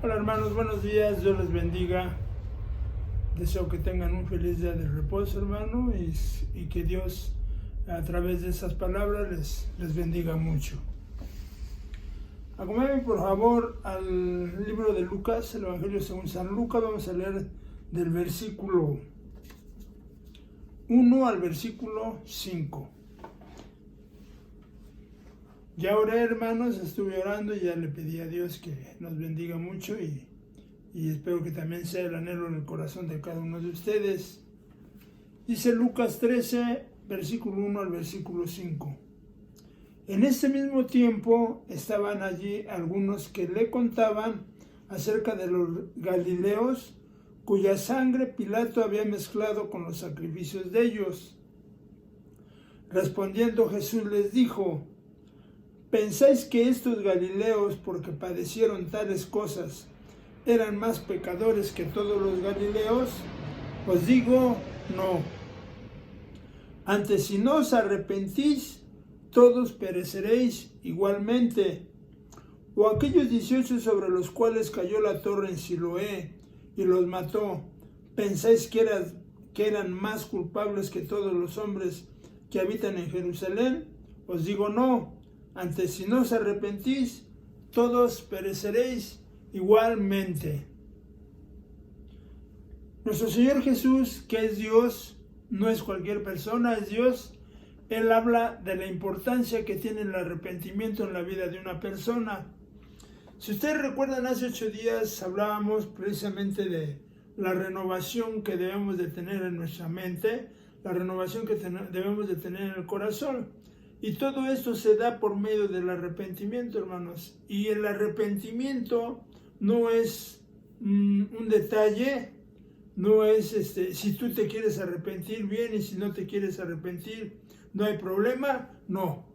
Hola hermanos, buenos días, Dios les bendiga. Deseo que tengan un feliz día de reposo, hermano, y que Dios a través de esas palabras les bendiga mucho. Acompáñenme por favor al libro de Lucas, el Evangelio según San Lucas. Vamos a leer del versículo 1 al versículo 5. Ya oré, hermanos, estuve orando y ya le pedí a Dios que nos bendiga mucho y espero que también sea el anhelo en el corazón de cada uno de ustedes. Dice Lucas 13, versículo 1 al versículo 5. En este mismo tiempo estaban allí algunos que le contaban acerca de los galileos cuya sangre Pilato había mezclado con los sacrificios de ellos. Respondiendo Jesús les dijo: ¿pensáis que estos galileos, porque padecieron tales cosas, eran más pecadores que todos los galileos? Os digo, no. Antes, si no os arrepentís, todos pereceréis igualmente. O aquellos 18 sobre los cuales cayó la torre en Siloé y los mató, ¿pensáis que eran más culpables que todos los hombres que habitan en Jerusalén? Os digo, no. Antes, si no os arrepentís, todos pereceréis igualmente. Nuestro Señor Jesús, que es Dios, no es cualquier persona, es Dios. Él habla de la importancia que tiene el arrepentimiento en la vida de una persona. Si ustedes recuerdan, hace 8 días hablábamos precisamente de la renovación que debemos de tener en nuestra mente, la renovación que debemos de tener en el corazón. Y todo esto se da por medio del arrepentimiento, hermanos. Y el arrepentimiento no es un detalle, no es si tú te quieres arrepentir bien y si no te quieres arrepentir no hay problema, no.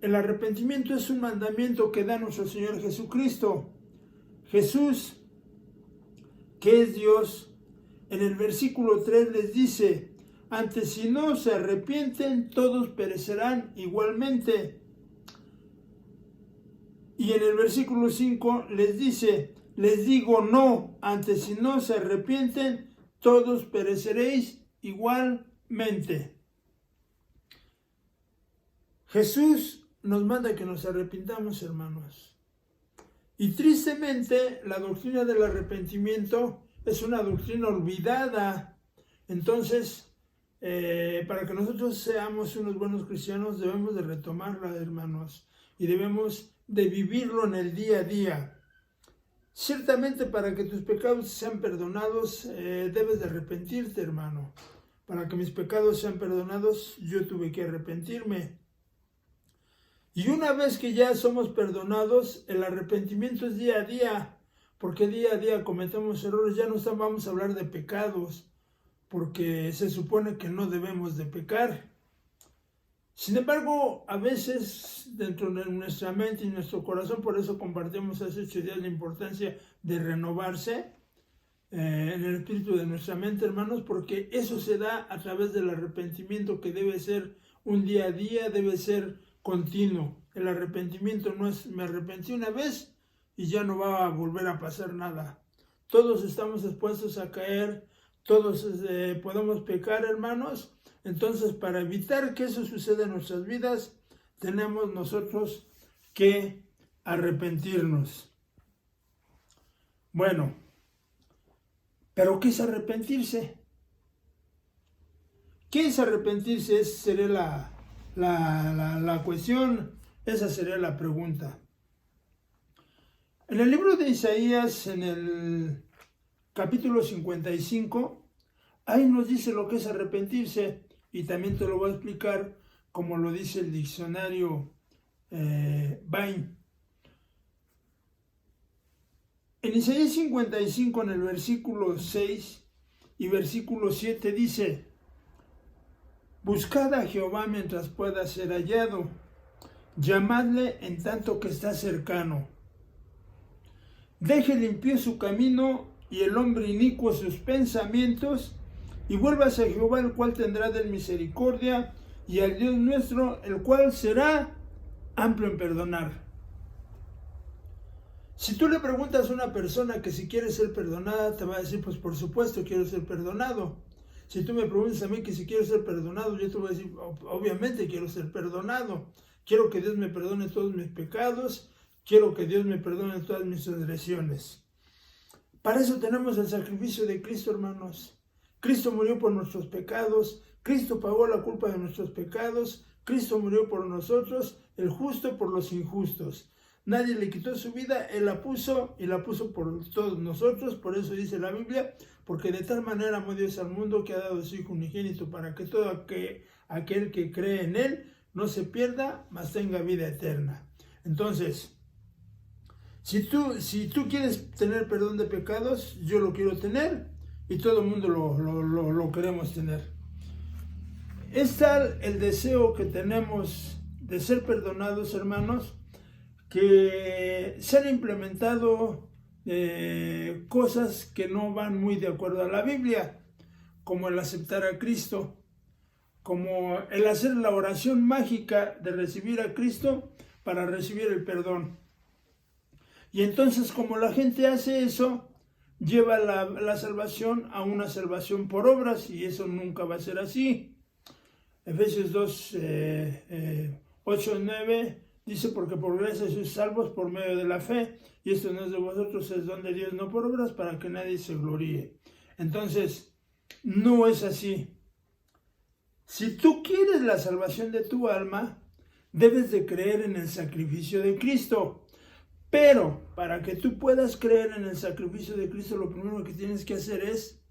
El arrepentimiento es un mandamiento que da nuestro Señor Jesucristo. Jesús, que es Dios, en el versículo 3 les dice: antes, si no se arrepienten, todos perecerán igualmente. Y en el versículo 5 les dice: les digo, no. Antes, si no se arrepienten, todos pereceréis igualmente. Jesús nos manda que nos arrepintamos, hermanos. Y tristemente, la doctrina del arrepentimiento es una doctrina olvidada. Entonces, para que nosotros seamos unos buenos cristianos, debemos de retomarla, hermanos, y debemos de vivirlo en el día a día. Ciertamente, para que tus pecados sean perdonados, debes de arrepentirte, hermano. Para que mis pecados sean perdonados, yo tuve que arrepentirme. Y una vez que ya somos perdonados, el arrepentimiento es día a día, porque día a día cometemos errores. Ya no vamos a hablar de pecados, porque se supone que no debemos de pecar. Sin embargo, a veces dentro de nuestra mente y nuestro corazón, por eso compartimos hace 8 días la importancia de renovarse en el espíritu de nuestra mente, hermanos, porque eso se da a través del arrepentimiento, que debe ser un día a día, debe ser continuo. El arrepentimiento no es me arrepentí una vez y ya no va a volver a pasar nada. Todos estamos expuestos a caer, todos podemos pecar, hermanos. Entonces, para evitar que eso suceda en nuestras vidas, tenemos nosotros que arrepentirnos. Bueno, ¿pero qué es arrepentirse? ¿Qué es arrepentirse? Esa sería la cuestión, esa sería la pregunta. En el libro de Isaías, en el capítulo 55, ahí nos dice lo que es arrepentirse, y también te lo voy a explicar como lo dice el diccionario Bain. En Isaías 55, en el versículo 6 y versículo 7 dice: buscad a Jehová mientras pueda ser hallado, llamadle en tanto que está cercano. Deje el impío su camino y el hombre inicuo sus pensamientos, y vuélvase a Jehová, el cual tendrá de él misericordia, y al Dios nuestro, el cual será amplio en perdonar. Si tú le preguntas a una persona que si quiere ser perdonada, te va a decir, pues por supuesto quiero ser perdonado. Si tú me preguntas a mí que si quiero ser perdonado, yo te voy a decir, obviamente quiero ser perdonado. Quiero que Dios me perdone todos mis pecados. Quiero que Dios me perdone todas mis transgresiones. Para eso tenemos el sacrificio de Cristo, hermanos. Cristo murió por nuestros pecados. Cristo pagó la culpa de nuestros pecados. Cristo murió por nosotros, el justo por los injustos. Nadie le quitó su vida, Él la puso y la puso por todos nosotros. Por eso dice la Biblia, porque de tal manera amó Dios al mundo que ha dado a su Hijo unigénito para que todo aquel que cree en Él no se pierda, mas tenga vida eterna. Entonces, si tú quieres tener perdón de pecados, yo lo quiero tener y todo el mundo lo queremos tener. Es tal el deseo que tenemos de ser perdonados, hermanos, que se han implementado cosas que no van muy de acuerdo a la Biblia, como el aceptar a Cristo, como el hacer la oración mágica de recibir a Cristo para recibir el perdón. Y entonces, como la gente hace eso, lleva la salvación a una salvación por obras, y eso nunca va a ser así. Efesios 2, 8 y 9 dice, porque por gracia sois salvos por medio de la fe, y esto no es de vosotros, es don de Dios, no por obras, para que nadie se gloríe. Entonces, no es así. Si tú quieres la salvación de tu alma, debes de creer en el sacrificio de Cristo. Pero para que tú puedas creer en el sacrificio de Cristo, lo primero que tienes que hacer es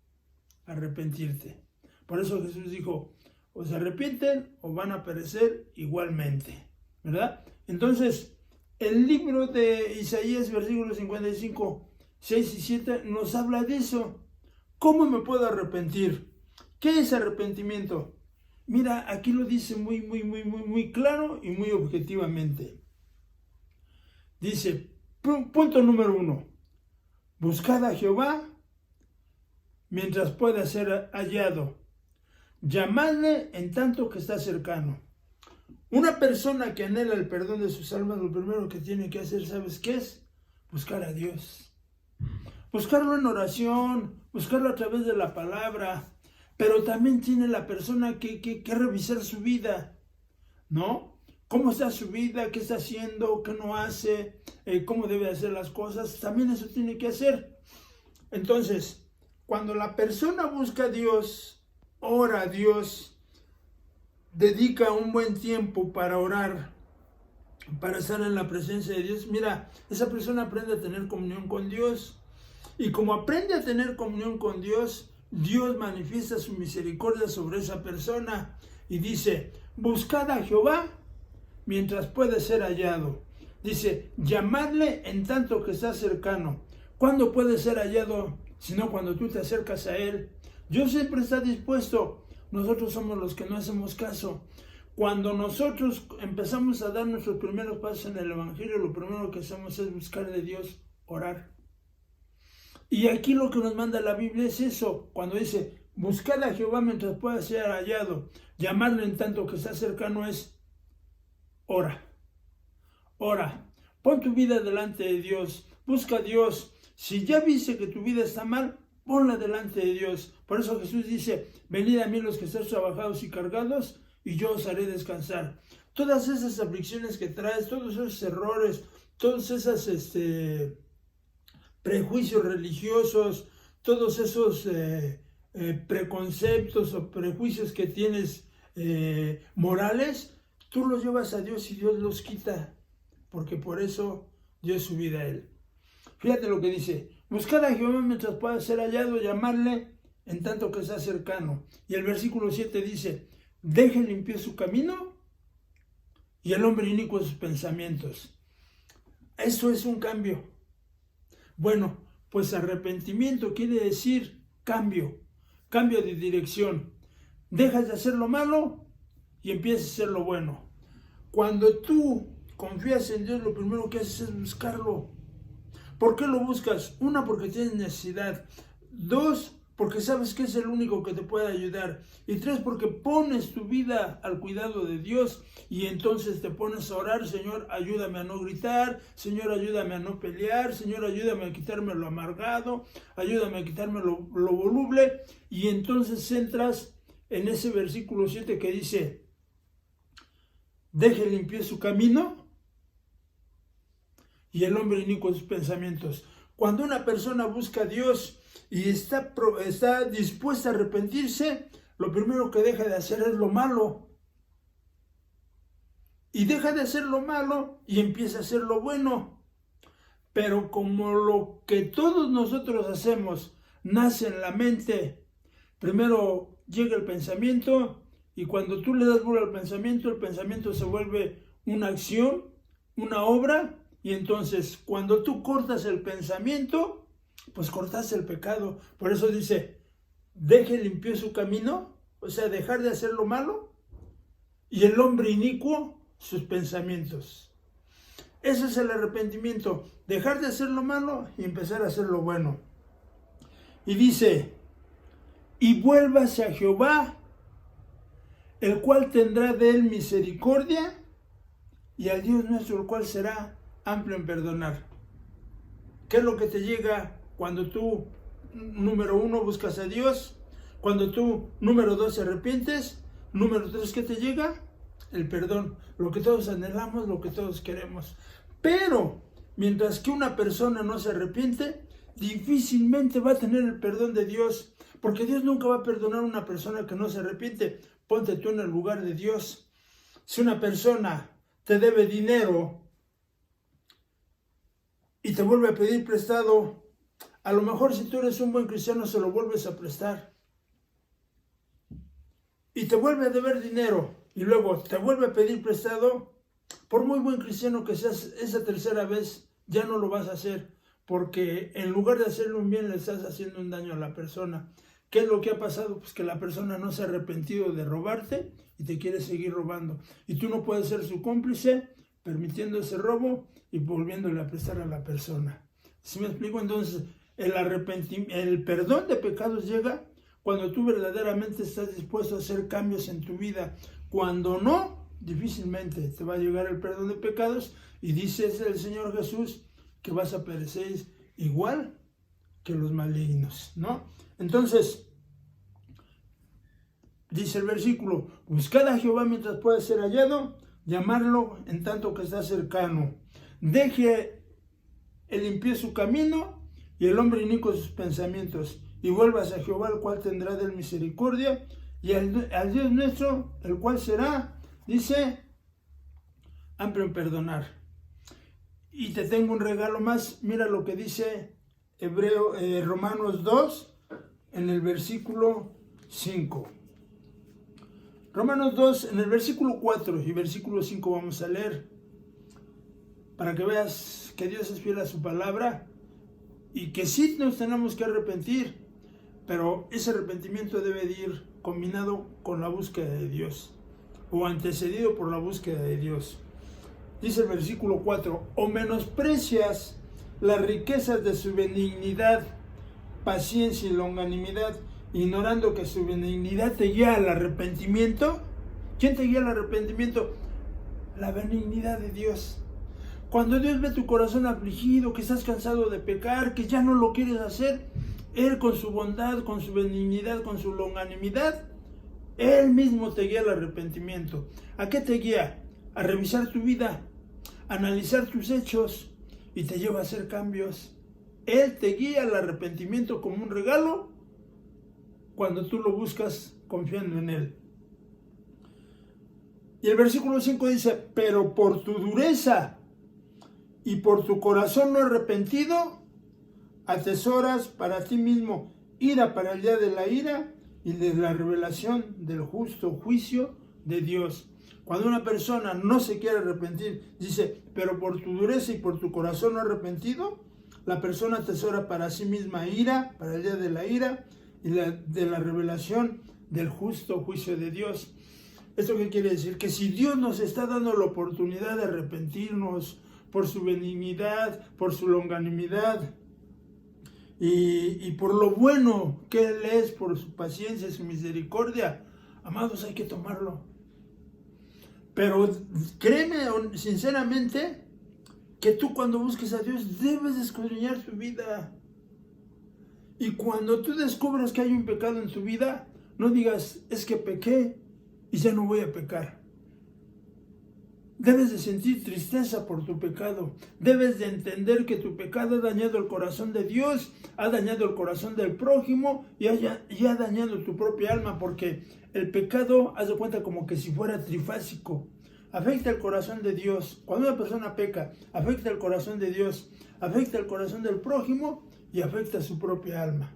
arrepentirte. Por eso Jesús dijo, o se arrepienten o van a perecer igualmente, ¿verdad? Entonces, el libro de Isaías, versículos 55, 6 y 7, nos habla de eso. ¿Cómo me puedo arrepentir? ¿Qué es arrepentimiento? Mira, aquí lo dice muy claro y muy objetivamente. Dice, punto número 1, buscad a Jehová mientras pueda ser hallado. Llamadle en tanto que está cercano. Una persona que anhela el perdón de sus almas, lo primero que tiene que hacer, ¿sabes qué es? Buscar a Dios. Buscarlo en oración, buscarlo a través de la palabra, pero también tiene la persona que revisar su vida, ¿no? ¿Cómo está su vida? ¿Qué está haciendo? ¿Qué no hace? ¿Cómo debe hacer las cosas? También eso tiene que hacer. Entonces, cuando la persona busca a Dios, ora a Dios, dedica un buen tiempo para orar, para estar en la presencia de Dios, mira, esa persona aprende a tener comunión con Dios. Y como aprende a tener comunión con Dios, Dios manifiesta su misericordia sobre esa persona y dice, buscad a Jehová mientras puede ser hallado. Dice, llamadle en tanto que está cercano. ¿Cuándo puede ser hallado? Sino cuando tú te acercas a Él. Dios siempre está dispuesto. Nosotros somos los que no hacemos caso. Cuando nosotros empezamos a dar nuestros primeros pasos en el Evangelio, lo primero que hacemos es buscar de Dios, orar. Y aquí lo que nos manda la Biblia es eso. Cuando dice, buscad a Jehová mientras pueda ser hallado. Llamarle en tanto que está cercano es ora. Ora. Pon tu vida delante de Dios. Busca a Dios. Si ya viste que tu vida está mal, ponla delante de Dios. Por eso Jesús dice, venid a mí los que estáis trabajados y cargados, y yo os haré descansar. Todas esas aflicciones que traes, todos esos errores, todos esos prejuicios religiosos, todos esos preconceptos o prejuicios que tienes morales, tú los llevas a Dios y Dios los quita, porque por eso dio su vida a Él. Fíjate lo que dice, buscar a Jehová mientras pueda ser hallado, llamarle en tanto que está cercano. Y el versículo 7 dice, deje limpio su camino y el hombre inicuo sus pensamientos. Eso es un cambio. Bueno, pues arrepentimiento quiere decir cambio de dirección. Dejas de hacer lo malo y empiezas a hacer lo bueno. Cuando tú confías en Dios, lo primero que haces es buscarlo. ¿Por qué lo buscas? Una, porque tienes necesidad. Dos, porque sabes que es el único que te puede ayudar. Y 3, porque pones tu vida al cuidado de Dios y entonces te pones a orar: Señor, ayúdame a no gritar, Señor, ayúdame a no pelear, Señor, ayúdame a quitarme lo amargado, ayúdame a quitarme lo voluble. Y entonces entras en ese versículo 7 que dice: deje limpio su camino y el hombre inicuo sus pensamientos. Cuando una persona busca a Dios y está dispuesta a arrepentirse, lo primero que deja de hacer es lo malo. Y deja de hacer lo malo y empieza a hacer lo bueno. Pero como lo que todos nosotros hacemos nace en la mente, primero llega el pensamiento, y cuando tú le das bola al pensamiento, el pensamiento se vuelve una acción, una obra, y entonces cuando tú cortas el pensamiento, pues cortaste el pecado. Por eso dice: deje limpio su camino, o sea, dejar de hacer lo malo, y el hombre inicuo sus pensamientos. Ese es el arrepentimiento: dejar de hacer lo malo y empezar a hacer lo bueno. Y dice: y vuélvase a Jehová, el cual tendrá de él misericordia, y al Dios nuestro, el cual será amplio en perdonar. ¿Qué es lo que te llega cuando tú, número 1, buscas a Dios? Cuando tú, número 2, te arrepientes. Número 3, ¿qué te llega? El perdón. Lo que todos anhelamos, lo que todos queremos. Pero mientras que una persona no se arrepiente, difícilmente va a tener el perdón de Dios, porque Dios nunca va a perdonar a una persona que no se arrepiente. Ponte tú en el lugar de Dios. Si una persona te debe dinero y te vuelve a pedir prestado, a lo mejor si tú eres un buen cristiano se lo vuelves a prestar. Y te vuelve a deber dinero y luego te vuelve a pedir prestado, por muy buen cristiano que seas, esa tercera vez ya no lo vas a hacer, porque en lugar de hacerle un bien le estás haciendo un daño a la persona. ¿Qué es lo que ha pasado? Pues que la persona no se ha arrepentido de robarte y te quiere seguir robando. Y tú no puedes ser su cómplice permitiendo ese robo y volviéndole a prestar a la persona. ¿Sí me explico? Entonces, el perdón de pecados llega cuando tú verdaderamente estás dispuesto a hacer cambios en tu vida. Cuando no, difícilmente te va a llegar el perdón de pecados, y dice el Señor Jesús que vas a perecer igual que los malignos, ¿no? Entonces, dice el versículo: buscad a Jehová mientras pueda ser hallado, llamarlo en tanto que está cercano. Deje el impío su camino y el hombre inicuo sus pensamientos, y vuelvas a Jehová, el cual tendrá de él misericordia, y al Dios nuestro, el cual será, dice, amplio en perdonar. Y te tengo un regalo más. Mira lo que dice Romanos 2, en el versículo 5. Romanos 2, en el versículo 4 y versículo 5 vamos a leer, para que veas que Dios es fiel a su palabra y que sí nos tenemos que arrepentir, pero ese arrepentimiento debe de ir combinado con la búsqueda de Dios, o antecedido por la búsqueda de Dios. Dice el versículo 4: o menosprecias las riquezas de su benignidad, paciencia y longanimidad, ignorando que su benignidad te guía al arrepentimiento. ¿Quién te guía al arrepentimiento? La benignidad de Dios. Cuando Dios ve tu corazón afligido, que estás cansado de pecar, que ya no lo quieres hacer, Él con su bondad, con su benignidad, con su longanimidad, Él mismo te guía al arrepentimiento. ¿A qué te guía? A revisar tu vida, a analizar tus hechos, y te lleva a hacer cambios. Él te guía al arrepentimiento como un regalo cuando tú lo buscas confiando en Él. Y el versículo 5 dice: pero por tu dureza y por tu corazón no arrepentido, atesoras para ti mismo ira para el día de la ira y de la revelación del justo juicio de Dios. Cuando una persona no se quiere arrepentir, dice, pero por tu dureza y por tu corazón no arrepentido, la persona atesora para sí misma ira, para el día de la ira y de la revelación del justo juicio de Dios. ¿Esto qué quiere decir? Que si Dios nos está dando la oportunidad de arrepentirnos por su benignidad, por su longanimidad, y por lo bueno que Él es, por su paciencia y su misericordia, amados, hay que tomarlo. Pero créeme sinceramente que tú cuando busques a Dios debes escudriñar tu vida. Y cuando tú descubras que hay un pecado en tu vida, no digas, es que pequé y ya no voy a pecar. Debes de sentir tristeza por tu pecado. Debes de entender que tu pecado ha dañado el corazón de Dios, ha dañado el corazón del prójimo y ha dañado tu propia alma, porque el pecado, haz de cuenta como que si fuera trifásico. Afecta el corazón de Dios. Cuando una persona peca, afecta el corazón de Dios, afecta el corazón del prójimo y afecta su propia alma.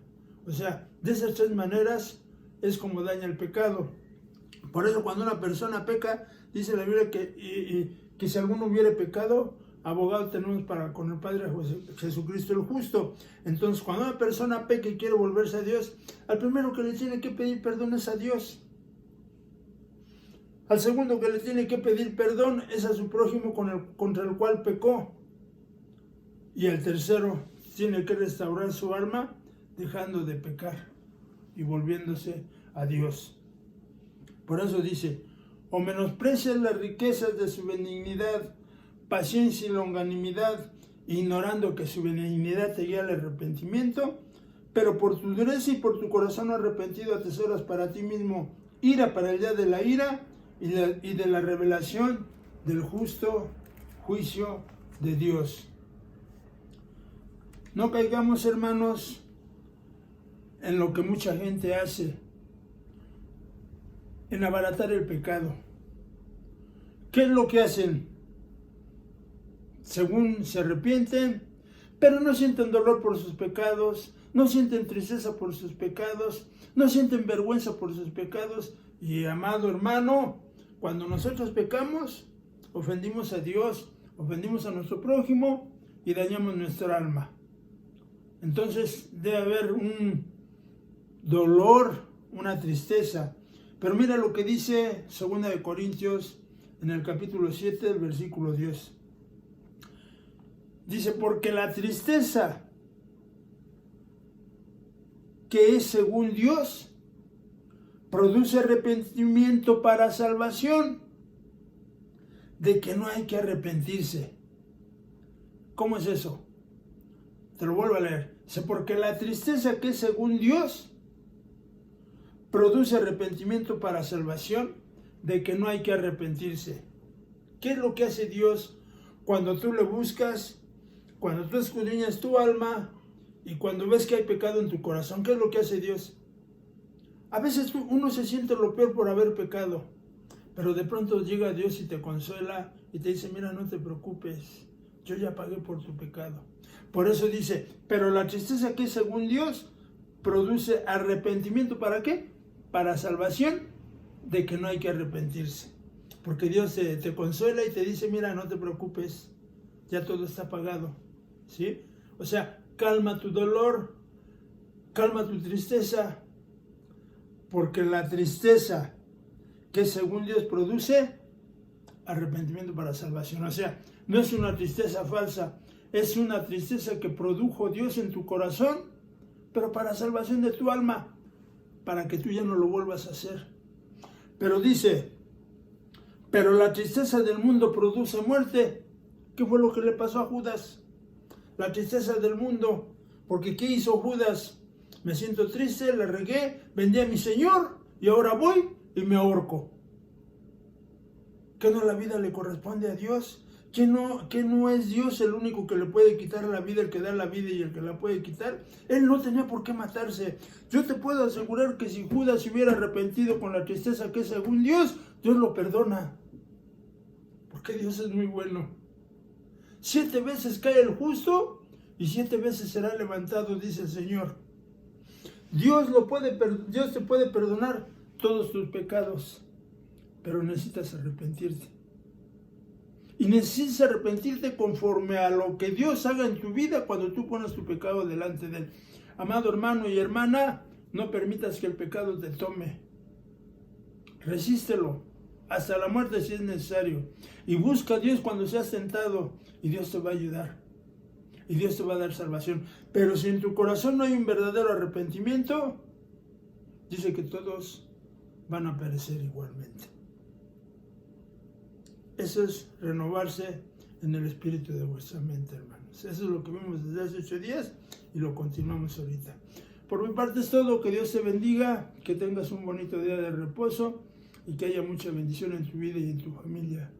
O sea, de esas tres maneras es como daña el pecado. Por eso cuando una persona peca, dice la Biblia que si alguno hubiere pecado, abogado tenemos con el Padre Jesucristo el justo. Entonces, cuando una persona peca y quiere volverse a Dios, al primero que le tiene que pedir perdón es a Dios. Al segundo que le tiene que pedir perdón es a su prójimo contra el cual pecó. Y al tercero tiene que restaurar su alma dejando de pecar y volviéndose a Dios. Por eso dice, o menosprecias las riquezas de su benignidad, paciencia y longanimidad, ignorando que su benignidad te guía al arrepentimiento, pero por tu dureza y por tu corazón no arrepentido atesoras para ti mismo ira para el día de la ira y de la revelación del justo juicio de Dios. No caigamos, hermanos, en lo que mucha gente hace, en abaratar el pecado. ¿Qué es lo que hacen? Según se arrepienten, pero no sienten dolor por sus pecados, no sienten tristeza por sus pecados, no sienten vergüenza por sus pecados. Y amado hermano, cuando nosotros pecamos, ofendimos a Dios, ofendimos a nuestro prójimo y dañamos nuestra alma. Entonces debe haber un dolor, una tristeza. Pero mira lo que dice 2 Corintios en el capítulo 7, el versículo 10. Dice, porque la tristeza que es según Dios produce arrepentimiento para salvación, de que no hay que arrepentirse. ¿Cómo es eso? Te lo vuelvo a leer. Dice, porque la tristeza que es según Dios produce arrepentimiento para salvación, de que no hay que arrepentirse. ¿Qué es lo que hace Dios cuando tú le buscas, cuando tú escudriñas tu alma y cuando ves que hay pecado en tu corazón? ¿Qué es lo que hace Dios? A veces uno se siente lo peor por haber pecado, pero de pronto llega Dios y te consuela y te dice, mira, no te preocupes, yo ya pagué por tu pecado. Por eso dice, pero la tristeza que es según Dios produce arrepentimiento. ¿Para qué? Para salvación, de que no hay que arrepentirse. Porque Dios te consuela y te dice, mira, no te preocupes, ya todo está pagado. ¿Sí? O sea, calma tu dolor, calma tu tristeza, porque la tristeza que según Dios produce arrepentimiento para salvación. O sea, no es una tristeza falsa, es una tristeza que produjo Dios en tu corazón, pero para salvación de tu alma, para que tú ya no lo vuelvas a hacer. Pero dice, pero la tristeza del mundo produce muerte. ¿Qué fue lo que le pasó a Judas? La tristeza del mundo, porque ¿qué hizo Judas? Me siento triste, le regué, vendí a mi Señor y ahora voy y me ahorco. ¿Que no la vida le corresponde a Dios? ¿Que no es Dios el único que le puede quitar la vida, el que da la vida y el que la puede quitar? Él no tenía por qué matarse. Yo te puedo asegurar que si Judas se hubiera arrepentido con la tristeza que es según Dios, Dios lo perdona. Porque Dios es muy bueno. 7 veces cae el justo y 7 veces será levantado, dice el Señor. Dios te puede perdonar todos tus pecados, pero necesitas arrepentirte. Y necesitas arrepentirte conforme a lo que Dios haga en tu vida cuando tú pones tu pecado delante de Él. Amado hermano y hermana, no permitas que el pecado te tome. Resístelo hasta la muerte si es necesario. Y busca a Dios cuando seas tentado y Dios te va a ayudar. y Dios te va a dar salvación. Pero si en tu corazón no hay un verdadero arrepentimiento, dice que todos van a perecer igualmente. Eso es renovarse en el espíritu de vuestra mente, hermanos. Eso es lo que vimos desde hace 8 días y lo continuamos ahorita. Por mi parte es todo. Que Dios te bendiga, que tengas un bonito día de reposo y que haya mucha bendición en tu vida y en tu familia.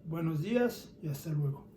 Buenos días y hasta luego.